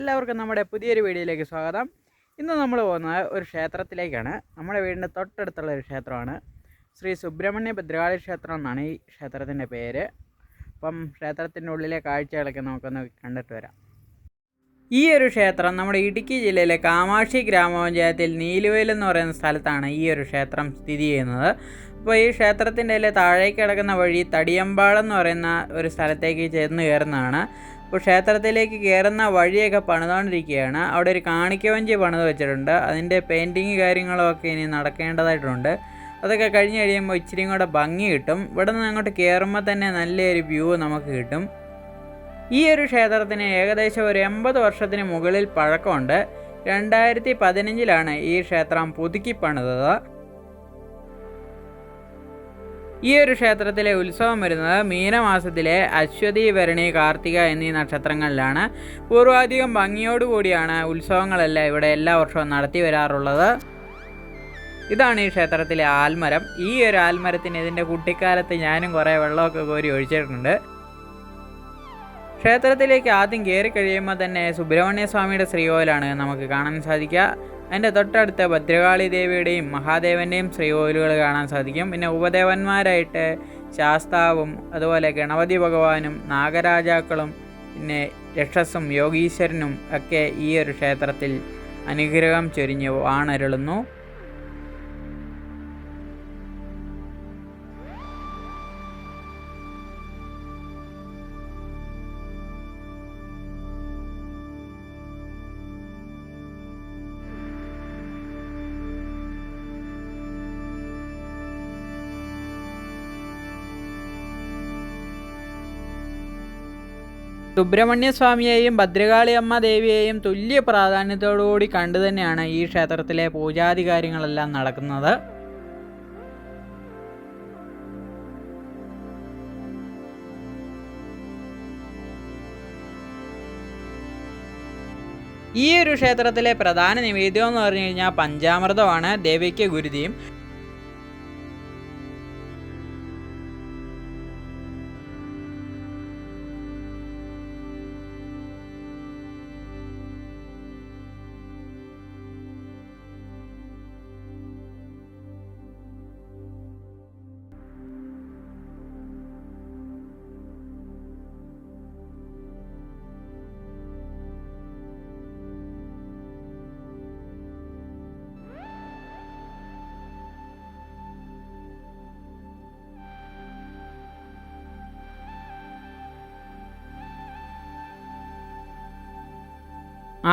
എല്ലാവർക്കും നമ്മുടെ പുതിയൊരു വീഡിയോയിലേക്ക് സ്വാഗതം. ഇന്ന് നമ്മൾ പോകുന്നത് ഒരു ക്ഷേത്രത്തിലേക്കാണ്. നമ്മുടെ വീടിൻ്റെ തൊട്ടടുത്തുള്ള ഒരു ക്ഷേത്രമാണ്. ശ്രീ സുബ്രഹ്മണ്യ ഭദ്രകാളി ക്ഷേത്രം എന്നാണ് ഈ ക്ഷേത്രത്തിൻ്റെ പേര്. അപ്പം ക്ഷേത്രത്തിൻ്റെ ഉള്ളിലെ കാഴ്ചകളൊക്കെ നമുക്കൊന്ന് കണ്ടിട്ട് വരാം. ഈ ഒരു ക്ഷേത്രം നമ്മുടെ ഇടുക്കി ജില്ലയിലെ കാമാക്ഷി ഗ്രാമപഞ്ചായത്തിൽ നീലുവയൽ എന്ന് പറയുന്ന സ്ഥലത്താണ് ഈ ഒരു ക്ഷേത്രം സ്ഥിതി ചെയ്യുന്നത്. അപ്പോൾ ഈ ക്ഷേത്രത്തിൻ്റെ താഴേക്ക് കിടക്കുന്ന വഴി തടിയമ്പാളം എന്ന് പറയുന്ന ഒരു സ്ഥലത്തേക്ക് ചെന്ന് കയറുന്നതാണ്. അപ്പോൾ ക്ഷേത്രത്തിലേക്ക് കയറുന്ന വഴിയൊക്കെ പണിതുകൊണ്ടിരിക്കുകയാണ്. അവിടെ ഒരു കാണിക്കവഞ്ചി പണിത് വെച്ചിട്ടുണ്ട്. അതിൻ്റെ പെയിൻറ്റിങ് കാര്യങ്ങളൊക്കെ ഇനി നടക്കേണ്ടതായിട്ടുണ്ട്. അതൊക്കെ കഴിഞ്ഞ് കഴിയുമ്പോൾ ഇച്ചിരിയും കൂടെ ഭംഗി കിട്ടും. ഇവിടെ നിന്ന് അങ്ങോട്ട് കയറുമ്പോൾ തന്നെ നല്ലൊരു വ്യൂ നമുക്ക് കിട്ടും. ഈ ഒരു ക്ഷേത്രത്തിന് ഏകദേശം ഒരു 80 വർഷത്തിന് മുകളിൽ പഴക്കമുണ്ട്. 2015 ഈ ക്ഷേത്രം പുതുക്കി പണിതത്. ഈ ഒരു ക്ഷേത്രത്തിലെ ഉത്സവം വരുന്നത് മീനമാസത്തിലെ അശ്വതി, ഭരണി, കാർത്തിക എന്നീ നക്ഷത്രങ്ങളിലാണ്. പൂർവാധികം ഭംഗിയോടുകൂടിയാണ് ഉത്സവങ്ങളെല്ലാം ഇവിടെ എല്ലാ വർഷവും നടത്തി വരാറുള്ളത്. ഇതാണ് ഈ ക്ഷേത്രത്തിലെ ആൽമരം. ഈ ഒരു ആൽമരത്തിന് ഇതിൻ്റെ കുട്ടിക്കാലത്ത് ഞാനും കുറേ വെള്ളമൊക്കെ കോരി ഒഴിച്ചിട്ടുണ്ട്. ക്ഷേത്രത്തിലേക്ക് ആദ്യം കയറി കഴിയുമ്പോൾ തന്നെ സുബ്രഹ്മണ്യ സ്വാമിയുടെ ശ്രീകോവിലാണ് നമുക്ക് കാണാൻ സാധിക്കുക. അതിൻ്റെ തൊട്ടടുത്ത് ഭദ്രകാളി ദേവിയുടെയും മഹാദേവൻ്റെയും ശ്രീകോവിലുകൾ കാണാൻ സാധിക്കും. പിന്നെ ഉപദേവന്മാരായിട്ട് ശാസ്താവും അതുപോലെ ഗണപതി ഭഗവാനും നാഗരാജാക്കളും പിന്നെ രക്ഷസും യോഗീശ്വരനും ഒക്കെ ഈ ഒരു ക്ഷേത്രത്തിൽ അനുഗ്രഹം ചൊരിഞ്ഞു ആണരുളുന്നു. സുബ്രഹ്മണ്യസ്വാമിയെയും ഭദ്രകാളി അമ്മ ദേവിയെയും തുല്യ പ്രാധാന്യത്തോടുകൂടി കണ്ടു തന്നെയാണ് ഈ ക്ഷേത്രത്തിലെ പൂജാതി കാര്യങ്ങളെല്ലാം നടക്കുന്നത്. ഈ ഒരു ക്ഷേത്രത്തിലെ പ്രധാന നിവേദ്യം എന്ന് പറഞ്ഞു കഴിഞ്ഞാൽ പഞ്ചാമൃതമാണ്. ദേവിക്ക് ഗുരുതിയും.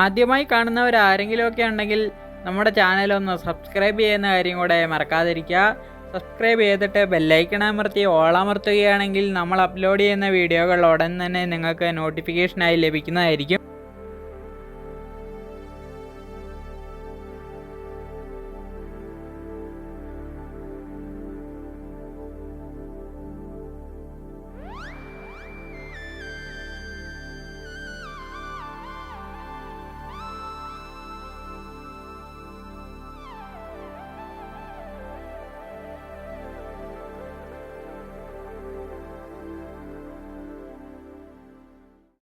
ആദ്യമായി കാണുന്നവരാരെങ്കിലുമൊക്കെ ഉണ്ടെങ്കിൽ നമ്മുടെ ചാനലൊന്ന് സബ്സ്ക്രൈബ് ചെയ്യുന്ന കാര്യം കൂടെ മറക്കാതിരിക്കുക. സബ്സ്ക്രൈബ് ചെയ്തിട്ട് ബെല്ലൈക്കൺ അമർത്തി ഓളമർത്തുകയാണെങ്കിൽ നമ്മൾ അപ്ലോഡ് ചെയ്യുന്ന വീഡിയോകൾ ഉടൻ തന്നെ നിങ്ങൾക്ക് നോട്ടിഫിക്കേഷനായി ലഭിക്കുന്നതായിരിക്കും.